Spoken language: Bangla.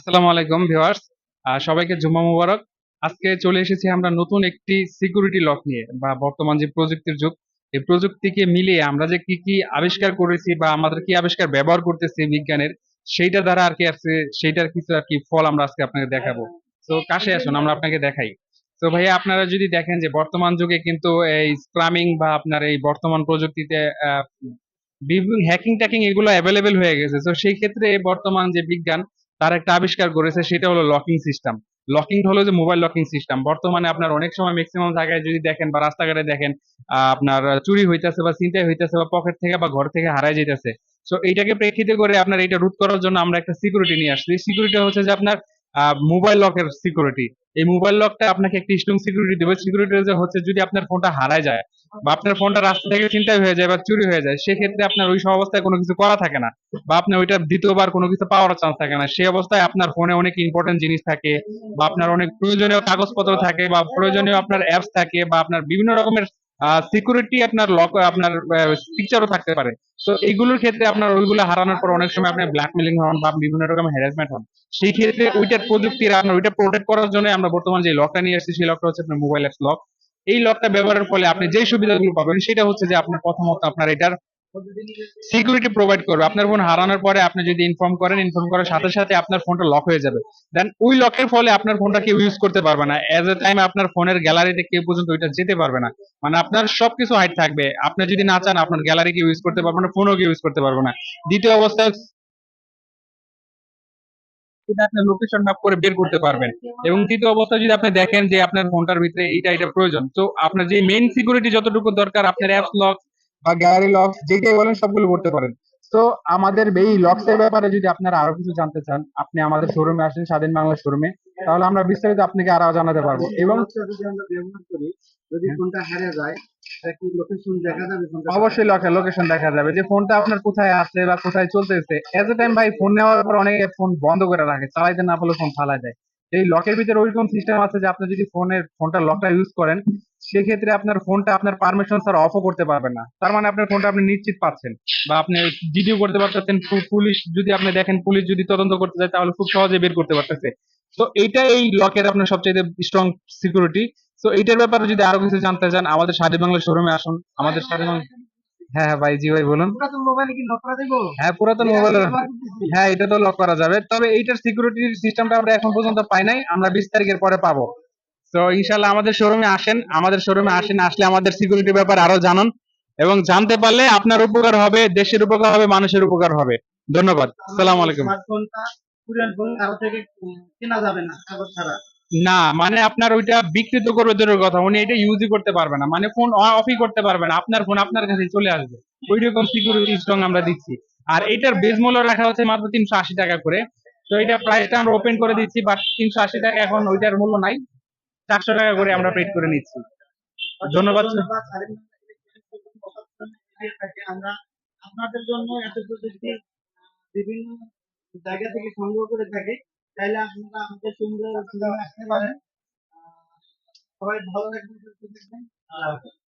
আসসালামু আলাইকুম ভিউয়ার্স, সবাইকে জুম্মা মুবারক। আজকে চলে এসেছি আমরা নতুন একটি সিকিউরিটি লক নিয়ে, বা বর্তমান যে প্রযুক্তির যুগ, এই প্রযুক্তিকে মিলিয়ে আমরা যে কি কি আবিষ্কার করেছি বা আমাদের কি আবিষ্কার ব্যবহার করতেছি বিজ্ঞানের, সেইটা দ্বারা আর কি আছে, সেইটার কিছু আর কি ফল আমরা আজকে আপনাকে দেখাবো। তো কাছে আসুন আমরা আপনাকে দেখাই। তো ভাইয়া, আপনারা যদি দেখেন যে বর্তমান যুগে কিন্তু এই স্ক্রামিং বা আপনার এই বর্তমান প্রযুক্তিতে বিভিন্ন হ্যাকিং ট্যাকিং এগুলো অ্যাভেলেবেল হয়ে গেছে। তো সেই ক্ষেত্রে বর্তমান যে বিজ্ঞান তার একটা আবিষ্কার করেছে, সেটা হলো লকিং সিস্টেম। লকিং হলো যে মোবাইল লকিং সিস্টেম। বর্তমানে আপনার অনেক সময় ম্যাক্সিমাম জায়গায় যদি দেখেন বা রাস্তাঘাটে দেখেন, আপনার চুরি হইতেছে বা ছিনতাই হইতেছে বা পকেট থেকে বা ঘর থেকে হারাই যাইতেছে। তো এইটাকে প্রেক্ষিতে করে আপনার এটা রোধ করার জন্য আমরা একটা সিকিউরিটি নিয়ে আসছি। সিকিউরিটি হচ্ছে যে আপনার মোবাইল লকের সিকিউরিটি। এই মোবাইল লকটা আপনাকে একটা স্ট্রং সিকিউরিটি দেবে। সিকিউরিটি হচ্ছে যদি আপনার ফোনটা হারায় যায় বা আপনার ফোনটা রাস্তা থেকে ছিনতাই হয়ে যায় বা চুরি হয়ে যায়, সেক্ষেত্রে আপনার ওই সব অবস্থায় কোনো কিছু করা থাকে না, বা আপনার ওইটা দ্বিতীয়বার কোনো কিছু পাওয়ার চান্স থাকে না। সেই অবস্থায় আপনার ফোনে অনেক ইম্পর্টেন্ট জিনিস থাকে, বা আপনার অনেক প্রয়োজনীয় কাগজপত্র থাকে, বা প্রয়োজনীয় আপনার অ্যাপস থাকে, বা আপনার বিভিন্ন রকমের সিকিউরিটি আপনার লক আপনার পিকচারও থাকতে পারে। তো এইগুলোর ক্ষেত্রে আপনার ওইগুলো হারানোর পর অনেক সময় আপনি ব্ল্যাকমেলিং হন বা বিভিন্ন রকমের হ্যারাসমেন্ট হন। সেই ক্ষেত্রে ওইটার প্রযুক্তির আপনার ওইটা প্রোটেক্ট করার জন্য আমরা বর্তমান যে লকটা নিয়ে আসছি, সেই লকটা হচ্ছে আপনার মোবাইল অ্যাপস লক। এই লকটা ব্যবহারের ফলে আপনি যে সুবিধাগুলো পাবেন সেটা হচ্ছে যে আপনার প্রথমত আপনার এটার সিকিউরিটি প্রোভাইড করবে। আপনার ফোন হারানোর পরে আপনি যদি ইনফর্ম করেন, ইনফর্ম করার সাথে সাথে আপনার ফোনটা লক হয়ে যাবে। দেন ওই লকের ফলে আপনার ফোনটা কেউ ইউজ করতে পারবে না। এজ এ টাইম আপনার ফোনের গ্যালারিতে কেউ পর্যন্ত ওইটা যেতে পারবে না। মানে আপনার সবকিছু হাইড থাকবে। আপনি যদি না চান আপনার গ্যালারি কেউ ইউজ করতে পারবে না, ফোনও কেউ ইউজ করতে পারবে না। দ্বিতীয় অবস্থায় এটা আপনার লোকেশন ম্যাপ করে বের করতে পারবেন। এবং তৃতীয় অবস্থায় যদি আপনি দেখেন যে আপনার ফোনটার ভিতরে এটা প্রয়োজন, তো আপনার যে মেইন সিকিউরিটি যতটুকু দরকার, আপনার অ্যাপস লক বা গ্যালারি লক যেটাই বলেন সবগুলো করতে পারেন। তো আমাদের এই লকস এর ব্যাপারে যদি আপনারা আরো কিছু জানতে চান, আপনি আমাদের শোরুমে আসেন, স্বাধীন বাংলা শোরুমে, তাহলে আমরা বিস্তারিত আপনাকে আরো জানাতে পারবো। এবং যদি আমরা ব্যবহার করি, যদি ফোনটা হারিয়ে যায়, এটা কি লোকেশন দেখা যাবে? অবশ্যই লোকেশন দেখা যাবে যে ফোনটা আপনার কোথায় আছে বা কোথায় চলতেছে। এজ এ টাইম ভাই, ফোন নেওয়ার পর অনেকে ফোন বন্ধ করে রাখে, চালাইতে না পারলে ফোন ফালায় দেয়। এই লকের ভিতরে ওইরকম সিস্টেম আছে যে আপনি যদি ফোনটা লকটা ইউজ করেন, সেক্ষেত্রে আপনার ফোনটা আপনার পারমিশন ছাড়া অফও করতে পারবেন না। তার মানে আপনার ফোনটা আপনি নিশ্চিত পাচ্ছেন, বা আপনি জিডিও করতে পারতেছেন। পুলিশ যদি আপনি দেখেন, পুলিশ যদি তদন্ত করতে যায় তাহলে খুব সহজে বের করতে পারতেছে। তো এইটা এই লকের আপনার সবচেয়ে স্ট্রং সিকিউরিটি। তো এইটার ব্যাপারে যদি আরো কিছু জানতে চান, আমাদের স্বাধীন বাংলা শোরুমে আসুন। আমাদের স্বাধীন বাংলা, হ্যাঁ হ্যাঁ ভাই, জি ভাই বলুন। পুরাতন মোবাইলে কি লক করা যাবে? হ্যাঁ, পুরাতন মোবাইলে, হ্যাঁ এটা তো লক করা যাবে, তবে এইটার সিকিউরিটি সিস্টেমটা আমরা এখন পর্যন্ত পাই নাই, আমরা 20 তারিখের পরে পাবো। তো ইনশাল্লাহ আমাদের শোরুমে আসেন, আসলে আমাদের সিকিউরিটির ব্যাপারে আরো জানুন, এবং জানতে পারলে আপনার উপকার হবে, দেশের উপকার হবে, মানুষের উপকার হবে। ধন্যবাদ। আসসালামু আলাইকুম। স্মার্টফোনটা পুরান ফোন কারো থেকে কেনা যাবে না কাগজ ছাড়া। না, মানে আপনার ওইটা বিকৃত করবে দূরের কথা, উনি এটা ইউজই করতে পারবে না, মানে ফোন অফই করতে পারবে না, আপনার ফোন আপনার কাছে চলে আসবে। ওই রকম সিকিউরিটি স্ট্রং আমরা দিচ্ছি। আর এটার বেজ মূল্য রাখা হচ্ছে মাত্র 380 টাকা করে। তো এটা প্রাইসটা আমরা ওপেন করে দিচ্ছি, বাট 380 টাকা এখন ওইটার মূল্য নাই, 400 টাকা করে আমরা পেড করে নিচ্ছি। ধন্যবাদ। আমরা আপনাদের জন্য এত প্রযুক্তি বিভিন্ন জায়গা থেকে সংগ্রহ করে থাকি। চাইলে আপনারা আমাদের সুন্দর আসতে পারেন। সবাই ভালো থাকবেন, সুস্থ থাকবেন।